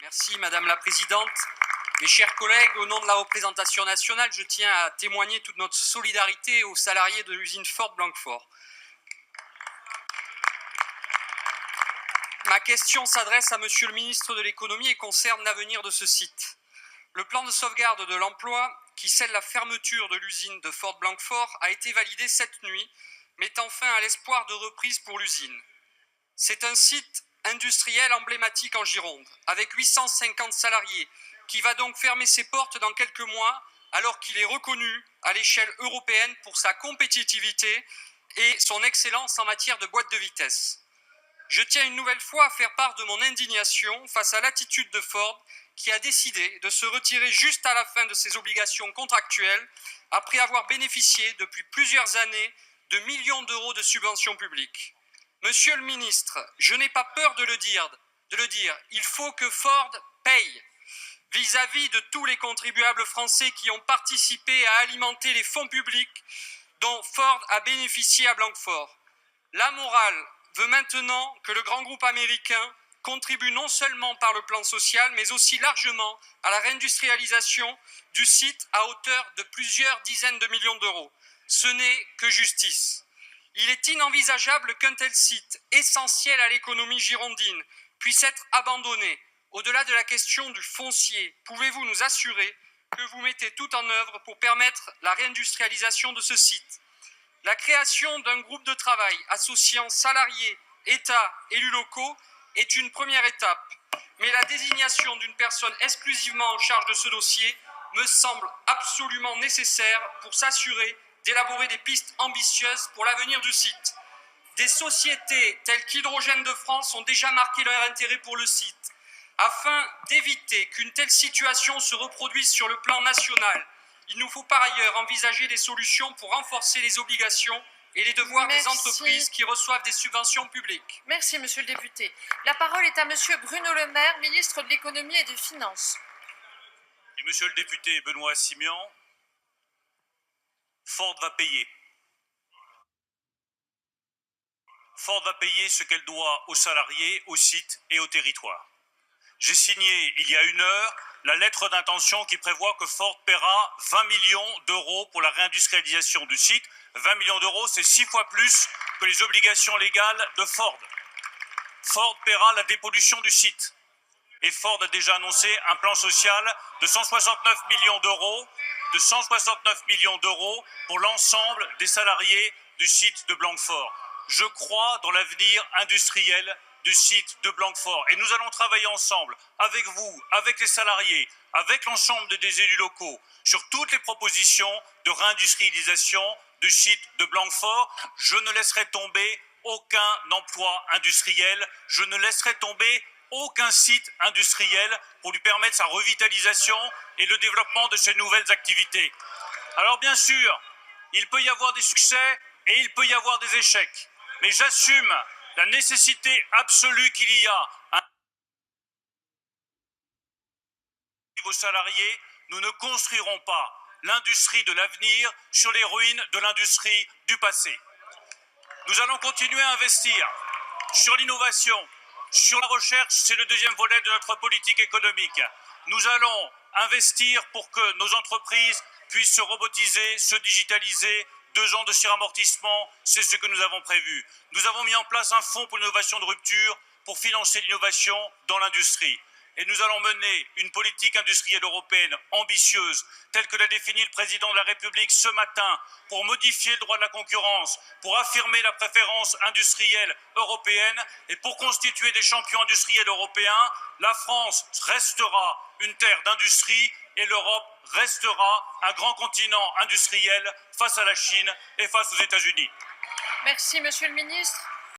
Merci Madame la Présidente. Mes chers collègues, au nom de la représentation nationale, je tiens à témoigner toute notre solidarité aux salariés de l'usine Ford Blanquefort. Ma question s'adresse à Monsieur le ministre de l'Économie et concerne l'avenir de ce site. Le plan de sauvegarde de l'emploi, qui scelle la fermeture de l'usine de Ford Blanquefort, a été validé cette nuit, mettant fin à l'espoir de reprise pour l'usine. C'est un site industriel emblématique en Gironde, avec 850 salariés, qui va donc fermer ses portes dans quelques mois, alors qu'il est reconnu à l'échelle européenne pour sa compétitivité et son excellence en matière de boîte de vitesse. Je tiens une nouvelle fois à faire part de mon indignation face à l'attitude de Ford, qui a décidé de se retirer juste à la fin de ses obligations contractuelles, après avoir bénéficié depuis plusieurs années de millions d'euros de subventions publiques. Monsieur le ministre, je n'ai pas peur de le dire, il faut que Ford paye vis-à-vis de tous les contribuables français qui ont participé à alimenter les fonds publics dont Ford a bénéficié à Blanquefort. La morale veut maintenant que le grand groupe américain contribue non seulement par le plan social, mais aussi largement à la réindustrialisation du site à hauteur de plusieurs dizaines de millions d'euros. Ce n'est que justice. Il est inenvisageable qu'un tel site, essentiel à l'économie girondine, puisse être abandonné. Au-delà de la question du foncier, pouvez-vous nous assurer que vous mettez tout en œuvre pour permettre la réindustrialisation de ce site ? La création d'un groupe de travail associant salariés, État, élus locaux est une première étape, mais la désignation d'une personne exclusivement en charge de ce dossier me semble absolument nécessaire pour s'assurer d'élaborer des pistes ambitieuses pour l'avenir du site. Des sociétés telles qu'Hydrogène de France ont déjà marqué leur intérêt pour le site. Afin d'éviter qu'une telle situation se reproduise sur le plan national, il nous faut par ailleurs envisager des solutions pour renforcer les obligations et les devoirs des entreprises qui reçoivent des subventions publiques. Merci, monsieur le député. La parole est à monsieur Bruno Le Maire, ministre de l'Économie et des Finances. Et monsieur le député Benoît Simian, Ford va payer. Ford va payer ce qu'elle doit aux salariés, au site et au territoire. J'ai signé il y a 1 heure la lettre d'intention qui prévoit que Ford paiera 20 millions d'euros pour la réindustrialisation du site. 20 millions d'euros, c'est 6 fois plus que les obligations légales de Ford. Ford paiera la dépollution du site. Et Ford a déjà annoncé un plan social de 169 millions d'euros, pour l'ensemble des salariés du site de Blanquefort. Je crois dans l'avenir industriel du site de Blanquefort. Et nous allons travailler ensemble, avec vous, avec les salariés, avec l'ensemble des élus locaux, sur toutes les propositions de réindustrialisation du site de Blanquefort. Je ne laisserai tomber aucun emploi industriel, je ne laisserai tomber aucun site industriel pour lui permettre sa revitalisation et le développement de ses nouvelles activités. Alors bien sûr, il peut y avoir des succès et il peut y avoir des échecs, mais j'assume la nécessité absolue qu'il y a aux salariés. Nous ne construirons pas l'industrie de l'avenir sur les ruines de l'industrie du passé. Nous allons continuer à investir sur l'innovation, sur la recherche, c'est le deuxième volet de notre politique économique. Nous allons investir pour que nos entreprises puissent se robotiser, se digitaliser. 2 ans de suramortissement, c'est ce que nous avons prévu. Nous avons mis en place un fonds pour l'innovation de rupture pour financer l'innovation dans l'industrie. Et nous allons mener une politique industrielle européenne ambitieuse, telle que l'a définie le président de la République ce matin, pour modifier le droit de la concurrence, pour affirmer la préférence industrielle européenne et pour constituer des champions industriels européens. La France restera une terre d'industrie et l'Europe restera un grand continent industriel face à la Chine et face aux États-Unis. Merci, monsieur le ministre.